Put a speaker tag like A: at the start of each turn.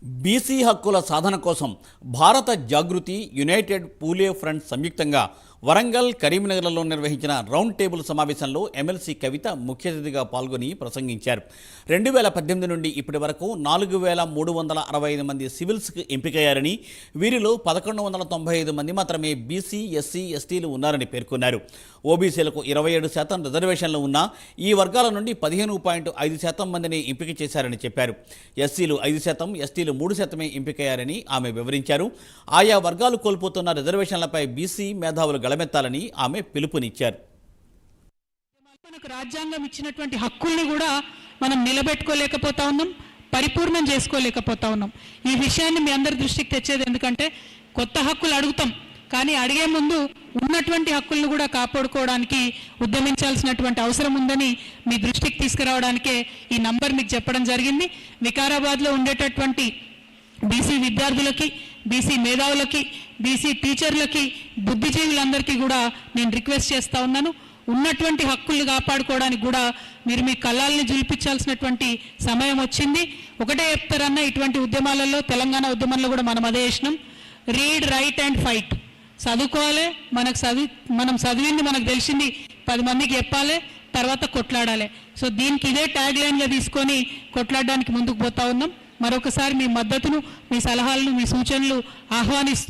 A: BC హక్కుల సాధన కోసం భారత జాగృతి, యునైటెడ్ పూలే ఫ్రంట్ సంయుక్తంగా వరంగల్, కరీంనగర్లలో నిర్వహించిన రౌండ్ టేబుల్ సమావేశంలో ఎమ్మెల్సీ కవిత ముఖ్య అతిథిగా పాల్గొని ప్రసంగించారు. 2018 నుండి ఇప్పటి వరకు 4365 మంది సివిల్స్కి ఎంపికయ్యారని, వీరిలో 1195 మంది మాత్రమే బీసీ, ఎస్సీ, ఎస్టీలు ఉన్నారని పేర్కొన్నారు. ఓబీసీలకు 27% రిజర్వేషన్లు ఉన్నా ఈ వర్గాల నుండి 15.5% మందిని ఎంపిక చేశారని చెప్పారు. ఎస్సీలు 5%, ఎస్టీలు 3% ఎంపికయ్యారని ఆమె వివరించారు. ఆయా వర్గాలు కోల్పోతున్న రిజర్వేషన్లపై బీసీ మేధావులు గళమెత్తాలని ఆమె పిలుపునిచ్చారు.
B: మనకు రాజ్యాంగం ఇచ్చినటువంటి హక్కుల్ని కూడా మనం నిలబెట్టుకోలేకపోతా ఉన్నాం, పరిపూర్ణం చేసుకోలేకపోతా ఉన్నాం. ఈ విషయాన్ని మీ అందరి దృష్టికి తెచ్చేది ఎందుకంటే కొత్త హక్కులు అడుగుతాం, కానీ అడిగే ముందు ఉన్నటువంటి హక్కులను కూడా కాపాడుకోవడానికి ఉద్యమించాల్సినటువంటి అవసరం ఉందని మీ దృష్టికి తీసుకురావడానికే ఈ నంబర్ మీకు చెప్పడం జరిగింది. వికారాబాద్లో ఉండేటటువంటి బీసీ విద్యార్థులకి, బీసీ మేధావులకి, బీసీ టీచర్లకి, బుద్ధిజీవులందరికీ కూడా నేను రిక్వెస్ట్ చేస్తూ ఉన్నాను, ఉన్నటువంటి హక్కులు కాపాడుకోవడానికి కూడా మీరు మీ కళ్ళాలని జులిపించాల్సినటువంటి సమయం వచ్చింది. ఒకటే చెప్తారన్న, ఇటువంటి ఉద్యమాలలో, తెలంగాణ ఉద్యమంలో కూడా మనం అదే చేసినాం. Read, right and fight. చదువుకోవాలి, మనం చదివింది, మనకు తెలిసింది 10 మందికి చెప్పాలి, తర్వాత కొట్లాడాలి. సో దీనికి ఇదే ట్యాగ్ లైన్గా తీసుకొని కొట్లాడడానికి ముందుకు పోతా ఉన్నాం. మరొకసారి మీ మద్దతును, మీ సలహాలను, మీ సూచనలు ఆహ్వానిస్తూ